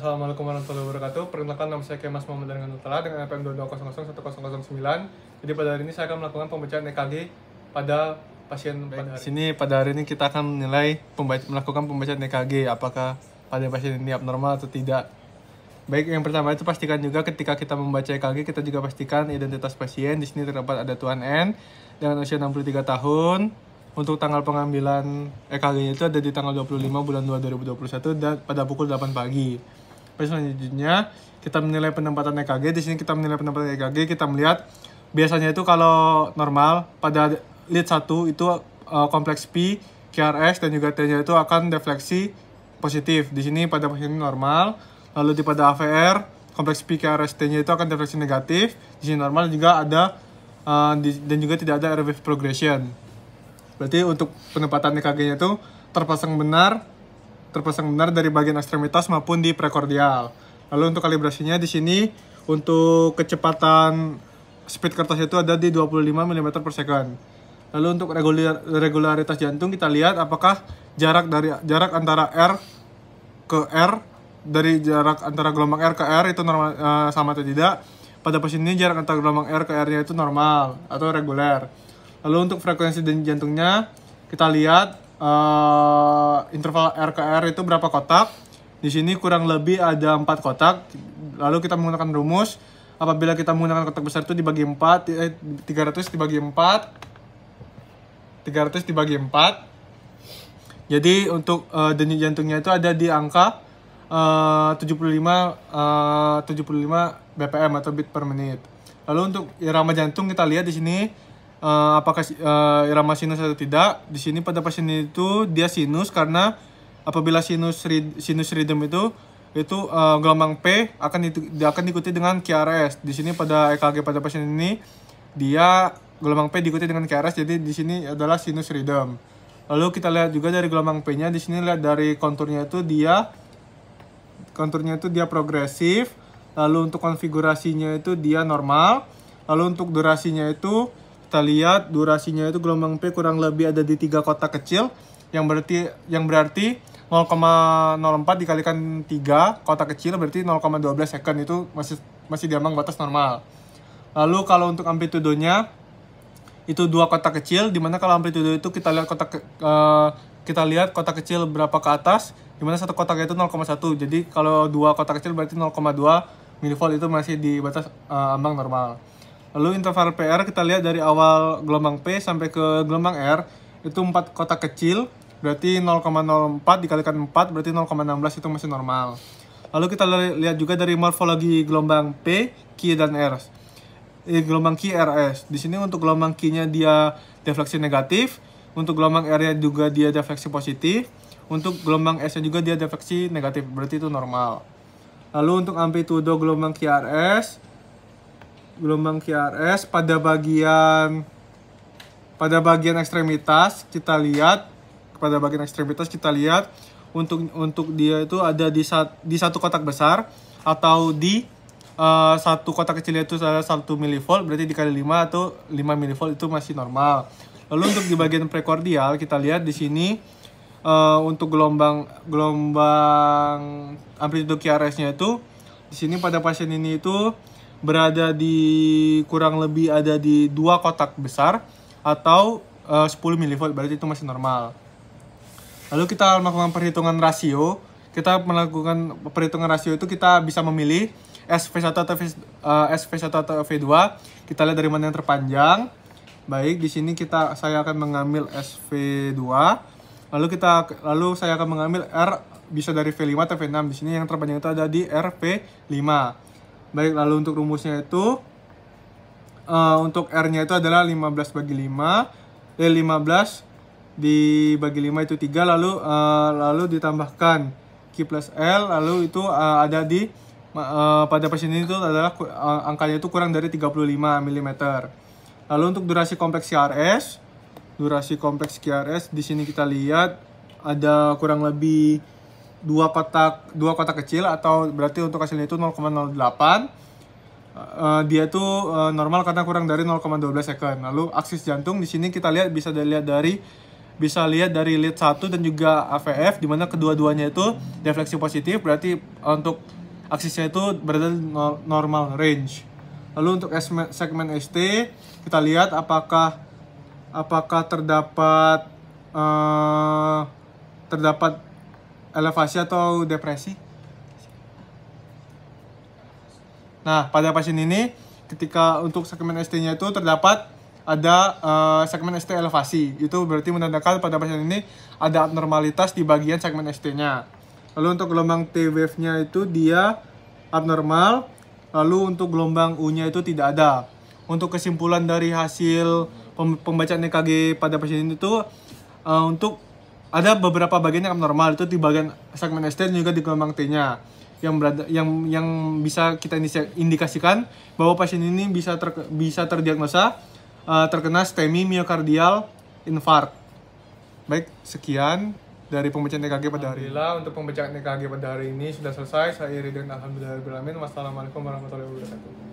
Assalamualaikum warahmatullahi wabarakatuh. Perkenalkan, nama saya Kemas Muhammad dengan Nutala dengan FM 22001009. Jadi pada hari ini saya akan melakukan pembacaan EKG pada pasien. Di sini pada hari ini kita akan menilai melakukan pembacaan EKG apakah pada pasien ini abnormal atau tidak. Baik, yang pertama itu pastikan juga ketika kita membaca EKG kita juga pastikan identitas pasien. Di sini terdapat ada Tuan N dengan usia 63 tahun. Untuk tanggal pengambilan EKG itu ada di tanggal 25 bulan 2 2021 dan pada pukul 8 pagi. Selanjutnya kita menilai penempatan EKG. Di sini kita menilai penempatan EKG, kita melihat biasanya itu kalau normal pada lead 1 itu kompleks P, QRS dan juga T-nya itu akan defleksi positif. Di sini pada pasien ini normal. Lalu pada AVR kompleks P, QRS, T-nya itu akan defleksi negatif. Di sini normal juga ada dan juga tidak ada airwave progression. Berarti untuk penempatan EKG-nya itu terpasang benar dari bagian ekstremitas maupun di prekordial. Lalu untuk kalibrasinya di sini untuk kecepatan speed kertas itu ada di 25 mm per second. Lalu untuk regularitas jantung kita lihat apakah jarak antara R ke R dari jarak antara gelombang R ke R itu normal sama atau tidak. Pada pasien ini jarak antara gelombang R ke R-nya itu normal atau reguler. Lalu untuk frekuensi jantungnya kita lihat interval R ke R itu berapa kotak. Di sini kurang lebih ada 4 kotak. Lalu kita menggunakan rumus apabila kita menggunakan kotak besar itu dibagi 4, 300 dibagi 4. Jadi untuk denyut jantungnya itu ada di angka 75 BPM atau beat per menit. Lalu untuk irama jantung kita lihat di sini apakah irama sinus atau tidak. Di sini pada pasien itu dia sinus karena apabila sinus rhythm itu gelombang P akan diikuti dengan QRS. Di sini pada EKG pada pasien ini dia gelombang P diikuti dengan QRS, jadi di sini adalah sinus rhythm. Lalu kita lihat juga dari gelombang P-nya, di sini lihat dari konturnya itu dia progresif. Lalu untuk konfigurasinya itu dia normal. Lalu untuk durasinya itu kita lihat durasinya itu gelombang P kurang lebih ada di 3 kotak kecil yang berarti 0,04 dikalikan 3 kotak kecil berarti 0,12 second, itu masih di ambang batas normal. Lalu kalau untuk amplitudonya itu 2 kotak kecil, dimana kalau amplitudo itu kita lihat kotak kecil berapa ke atas, dimana satu kotaknya itu 0,1. Jadi kalau 2 kotak kecil berarti 0,2 mV, itu masih di batas ambang normal. Lalu interval PR kita lihat dari awal gelombang P sampai ke gelombang R itu 4 kotak kecil, berarti 0,04 dikalikan 4 berarti 0,16, itu masih normal. Lalu kita lihat juga dari morfologi gelombang P, Q dan R. Gelombang Q, RS. Di sini untuk gelombang Q-nya dia defleksi negatif, untuk gelombang R-nya juga dia defleksi positif, untuk gelombang S-nya juga dia defleksi negatif, berarti itu normal. Lalu untuk amplitudo gelombang QRS pada bagian ekstremitas kita lihat untuk dia itu ada di satu kotak besar atau di satu kotak kecil itu adalah 1 mV, berarti dikali 5 atau 5 mV, itu masih normal. Lalu untuk di bagian prekordial kita lihat di sini untuk gelombang amplitudo QRS-nya itu di sini pada pasien ini itu berada di kurang lebih ada di 2 kotak besar atau 10 mV, berarti itu masih normal. Lalu kita melakukan perhitungan rasio. Itu kita bisa memilih SV1 atau SV2. Kita lihat dari mana yang terpanjang. Baik, di sini saya akan mengambil SV2. Lalu saya akan mengambil R, bisa dari V5 atau V6. Di sini yang terpanjang itu ada di RV5. Baik, lalu untuk rumusnya itu untuk R-nya itu adalah 15 dibagi 5 itu 3, lalu ditambahkan Q plus L, lalu itu ada di pada pasien ini itu adalah angkanya itu kurang dari 35 mm. Lalu untuk durasi kompleks QRS di sini kita lihat ada kurang lebih 2 kotak kecil, atau berarti untuk hasilnya itu 0,08. Dia itu normal karena kurang dari 0,12 second. Lalu aksis jantung di sini kita lihat bisa dilihat dari bisa lihat dari lead 1 dan juga AVF, di mana kedua-duanya itu defleksi positif, berarti untuk aksisnya itu berada di normal range. Lalu untuk segmen ST, kita lihat apakah terdapat elevasi atau depresi. Nah, pada pasien ini ketika untuk segmen ST-nya itu terdapat ada segmen ST elevasi. Itu berarti menandakan pada pasien ini ada abnormalitas di bagian segmen ST-nya. Lalu untuk gelombang T-wave-nya itu dia abnormal. Lalu untuk gelombang U-nya itu tidak ada. Untuk kesimpulan dari hasil pembacaan EKG pada pasien ini itu untuk ada beberapa bagian yang abnormal, itu di bagian segmen ST dan juga di gelombang T-nya. Yang bisa kita indikasikan bahwa pasien ini bisa terdiagnosa terkena STEMI myocardial infarct. Baik, sekian dari pembacaan EKG pada hari ini. Alhamdulillah, untuk pembacaan EKG pada hari ini sudah selesai. Saya iri dengan alhamdulillah. Wassalamualaikum warahmatullahi wabarakatuh.